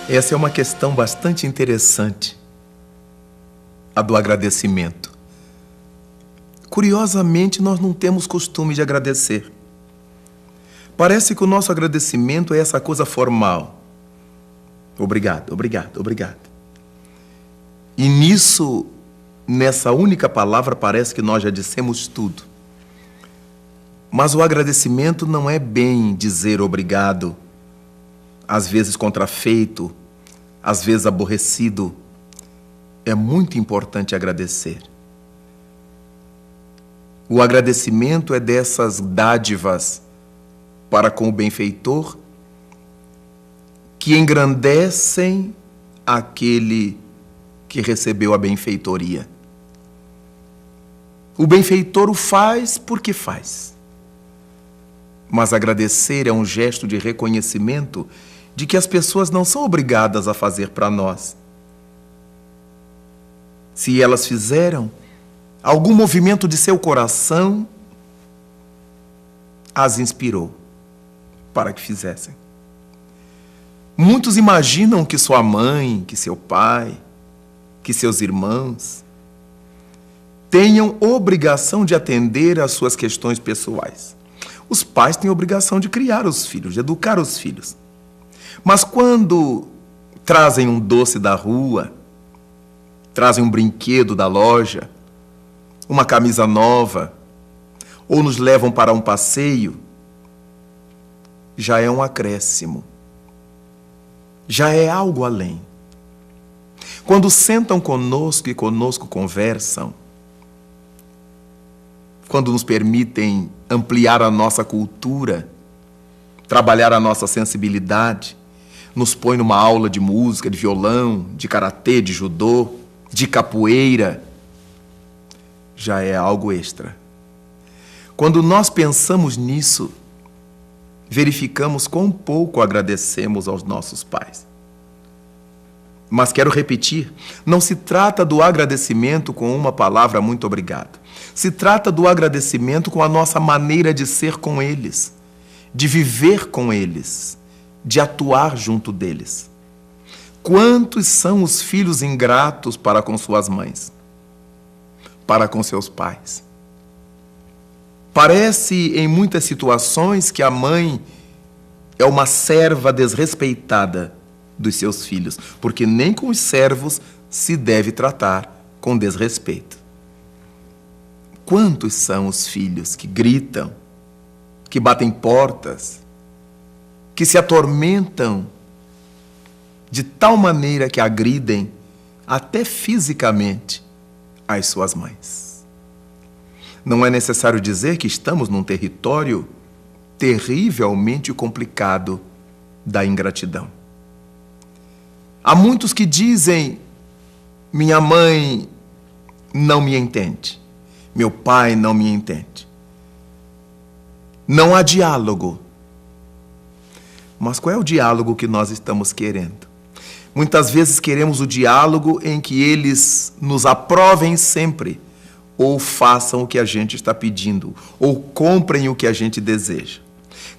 Essa é uma questão bastante interessante, a do agradecimento. Curiosamente, nós não temos costume de agradecer. Parece que o nosso agradecimento é essa coisa formal. Obrigado, obrigado, obrigado. E nessa única palavra, parece que nós já dissemos tudo. Mas o agradecimento não é bem dizer obrigado, às vezes contrafeito, às vezes aborrecido. É muito importante agradecer. O agradecimento é dessas dádivas para com o benfeitor que engrandecem aquele que recebeu a benfeitoria. O benfeitor o faz porque faz. Mas agradecer é um gesto de reconhecimento de que as pessoas não são obrigadas a fazer para nós. Se elas fizeram, algum movimento de seu coração as inspirou para que fizessem. Muitos imaginam que sua mãe, que seu pai, que seus irmãos tenham obrigação de atender às suas questões pessoais. Os pais têm obrigação de criar os filhos, de educar os filhos. Mas quando trazem um doce da rua, trazem um brinquedo da loja, uma camisa nova, ou nos levam para um passeio, já é um acréscimo. Já é algo além. Quando sentam conosco e conosco conversam, quando nos permitem ampliar a nossa cultura, trabalhar a nossa sensibilidade, nos põe numa aula de música, de violão, de karatê, de judô, de capoeira, já é algo extra. Quando nós pensamos nisso, verificamos quão pouco agradecemos aos nossos pais. Mas quero repetir, não se trata do agradecimento com uma palavra muito obrigado. Se trata do agradecimento com a nossa maneira de ser com eles, de viver com eles, de atuar junto deles. Quantos são os filhos ingratos para com suas mães, para com seus pais? Parece, em muitas situações, que a mãe é uma serva desrespeitada dos seus filhos, porque nem com os servos se deve tratar com desrespeito. Quantos são os filhos que gritam, que batem portas, que se atormentam de tal maneira que agridem até fisicamente as suas mães? Não é necessário dizer que estamos num território terrivelmente complicado da ingratidão. Há muitos que dizem: minha mãe não me entende, meu pai não me entende. Não há diálogo. Mas qual é o diálogo que nós estamos querendo? Muitas vezes queremos o diálogo em que eles nos aprovem sempre, ou façam o que a gente está pedindo, ou comprem o que a gente deseja.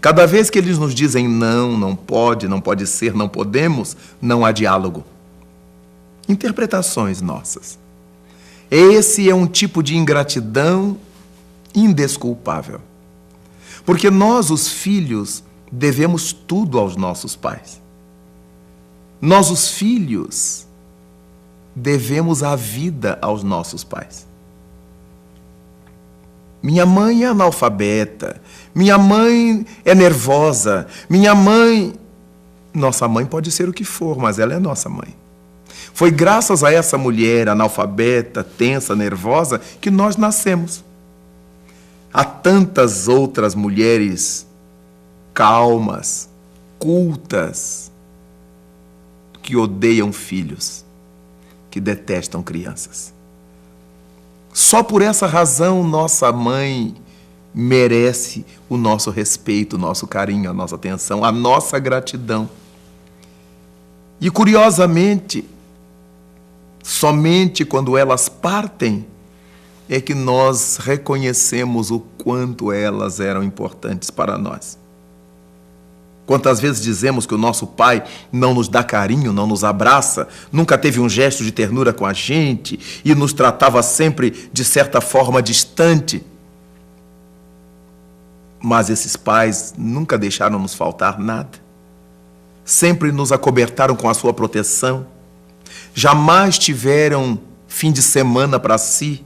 Cada vez que eles nos dizem não, não pode ser, não podemos, não há diálogo. Interpretações nossas. Esse é um tipo de ingratidão indesculpável. Porque nós, os filhos, devemos tudo aos nossos pais. Nós, os filhos, devemos a vida aos nossos pais. Minha mãe é analfabeta, minha mãe é nervosa, minha mãe... Nossa mãe pode ser o que for, mas ela é nossa mãe. Foi graças a essa mulher analfabeta, tensa, nervosa, que nós nascemos. Há tantas outras mulheres calmas, cultas, que odeiam filhos, que detestam crianças. Só por essa razão, nossa mãe merece o nosso respeito, o nosso carinho, a nossa atenção, a nossa gratidão. E, curiosamente, somente quando elas partem é que nós reconhecemos o quanto elas eram importantes para nós. Quantas vezes dizemos que o nosso pai não nos dá carinho, não nos abraça, nunca teve um gesto de ternura com a gente e nos tratava sempre de certa forma distante. Mas esses pais nunca deixaram nos faltar nada. Sempre nos acobertaram com a sua proteção. Jamais tiveram fim de semana para si,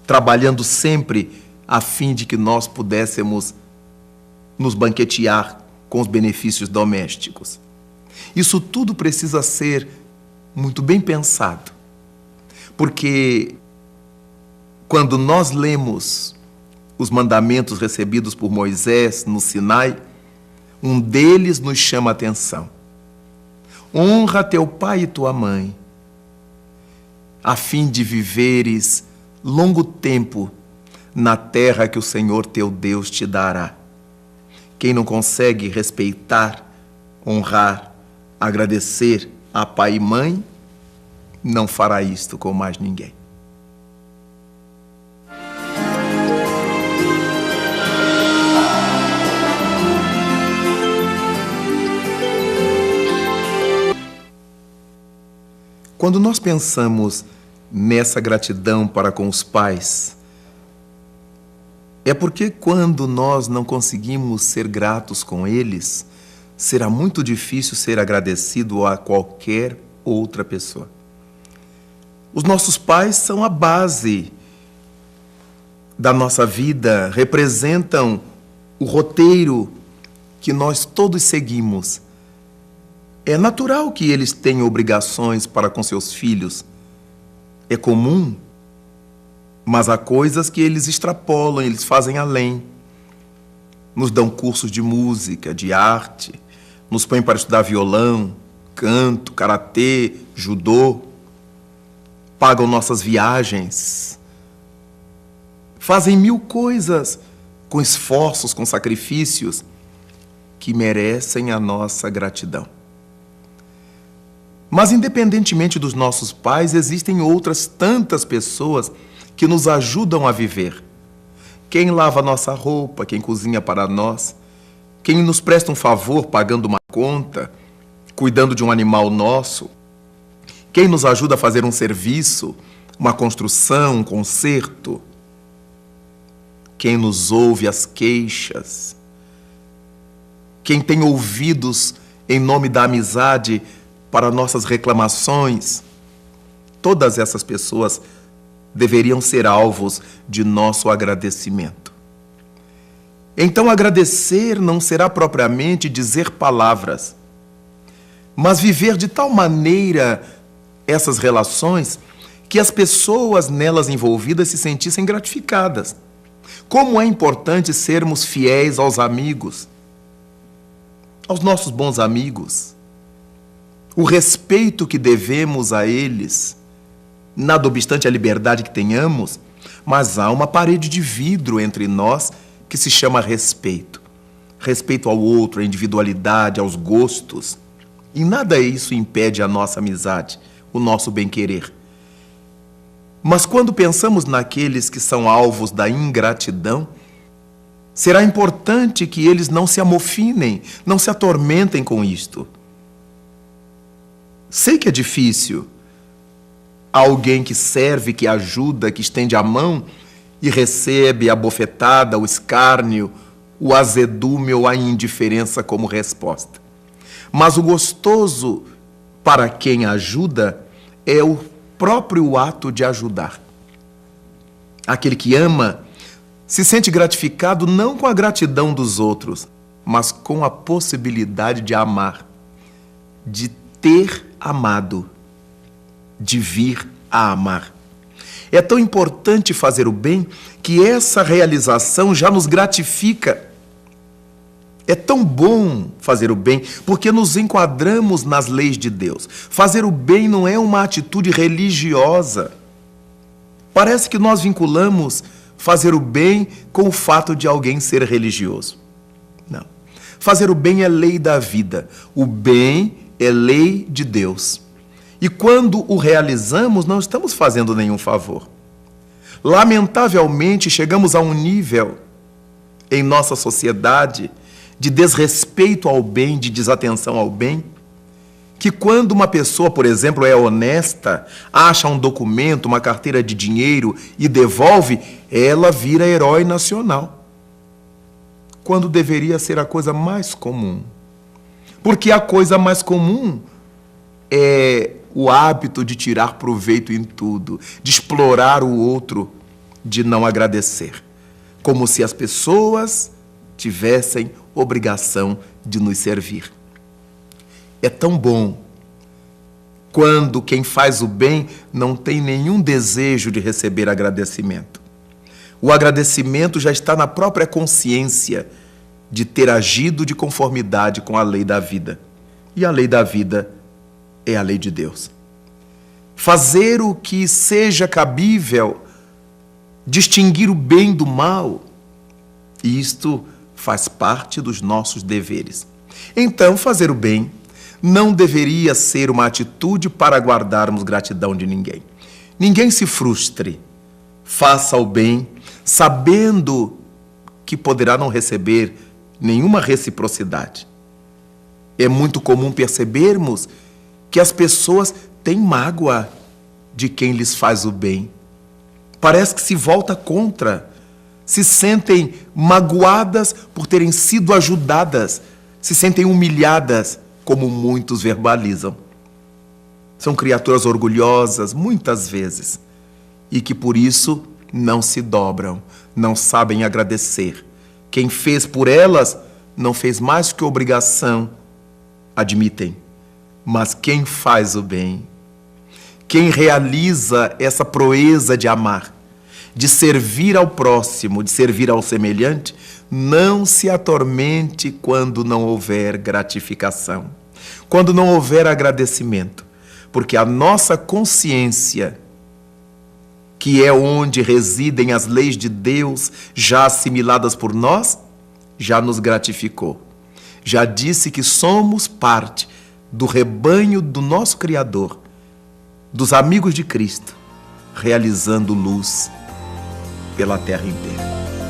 trabalhando sempre a fim de que nós pudéssemos nos banquetear com os benefícios domésticos. Isso tudo precisa ser muito bem pensado, porque quando nós lemos os mandamentos recebidos por Moisés no Sinai, um deles nos chama a atenção. Honra teu pai e tua mãe, a fim de viveres longo tempo na terra que o Senhor teu Deus te dará. Quem não consegue respeitar, honrar, agradecer a pai e mãe, não fará isto com mais ninguém. Quando nós pensamos nessa gratidão para com os pais, é porque quando nós não conseguimos ser gratos com eles, será muito difícil ser agradecido a qualquer outra pessoa. Os nossos pais são a base da nossa vida, representam o roteiro que nós todos seguimos. É natural que eles tenham obrigações para com seus filhos. É comum. Mas há coisas que eles extrapolam, eles fazem além. Nos dão cursos de música, de arte, nos põem para estudar violão, canto, karatê, judô, pagam nossas viagens, fazem mil coisas com esforços, com sacrifícios que merecem a nossa gratidão. Mas, independentemente dos nossos pais, existem outras tantas pessoas que nos ajudam a viver. Quem lava nossa roupa, quem cozinha para nós, quem nos presta um favor pagando uma conta, cuidando de um animal nosso, quem nos ajuda a fazer um serviço, uma construção, um conserto, quem nos ouve as queixas, quem tem ouvidos em nome da amizade para nossas reclamações, todas essas pessoas deveriam ser alvos de nosso agradecimento. Então, agradecer não será propriamente dizer palavras, mas viver de tal maneira essas relações que as pessoas nelas envolvidas se sentissem gratificadas. Como é importante sermos fiéis aos amigos, aos nossos bons amigos, o respeito que devemos a eles. Nada obstante a liberdade que tenhamos, mas há uma parede de vidro entre nós que se chama respeito. Respeito ao outro, à individualidade, aos gostos. E nada isso impede a nossa amizade, o nosso bem-querer. Mas quando pensamos naqueles que são alvos da ingratidão, será importante que eles não se amofinem, não se atormentem com isto. Sei que é difícil. Alguém que serve, que ajuda, que estende a mão e recebe a bofetada, o escárnio, o azedume ou a indiferença como resposta. Mas o gostoso para quem ajuda é o próprio ato de ajudar. Aquele que ama se sente gratificado não com a gratidão dos outros, mas com a possibilidade de amar, de ter amado, de vir a amar. É tão importante fazer o bem que essa realização já nos gratifica. É tão bom fazer o bem porque nos enquadramos nas leis de Deus. Fazer o bem não é uma atitude religiosa. Parece que nós vinculamos fazer o bem com o fato de alguém ser religioso. Não. Fazer o bem é lei da vida. O bem é lei de Deus. E quando o realizamos, não estamos fazendo nenhum favor. Lamentavelmente, chegamos a um nível em nossa sociedade de desrespeito ao bem, de desatenção ao bem, que quando uma pessoa, por exemplo, é honesta, acha um documento, uma carteira de dinheiro e devolve, ela vira herói nacional. Quando deveria ser a coisa mais comum. Porque a coisa mais comum é o hábito de tirar proveito em tudo, de explorar o outro, de não agradecer. Como se as pessoas tivessem obrigação de nos servir. É tão bom quando quem faz o bem não tem nenhum desejo de receber agradecimento. O agradecimento já está na própria consciência de ter agido de conformidade com a lei da vida. E a lei da vida é a lei de Deus. Fazer o que seja cabível, distinguir o bem do mal, isto faz parte dos nossos deveres. Então, fazer o bem não deveria ser uma atitude para guardarmos gratidão de ninguém. Ninguém se frustre. Faça o bem, sabendo que poderá não receber nenhuma reciprocidade. É muito comum percebermos que as pessoas têm mágoa de quem lhes faz o bem. Parece que se volta contra, se sentem magoadas por terem sido ajudadas, se sentem humilhadas, como muitos verbalizam. São criaturas orgulhosas, muitas vezes, e que por isso não se dobram, não sabem agradecer. Quem fez por elas não fez mais que obrigação, admitem. Mas quem faz o bem, quem realiza essa proeza de amar, de servir ao próximo, de servir ao semelhante, não se atormente quando não houver gratificação, quando não houver agradecimento, porque a nossa consciência, que é onde residem as leis de Deus já assimiladas por nós, já nos gratificou. Já disse que somos parte do rebanho do nosso Criador, dos amigos de Cristo, realizando luz pela terra inteira.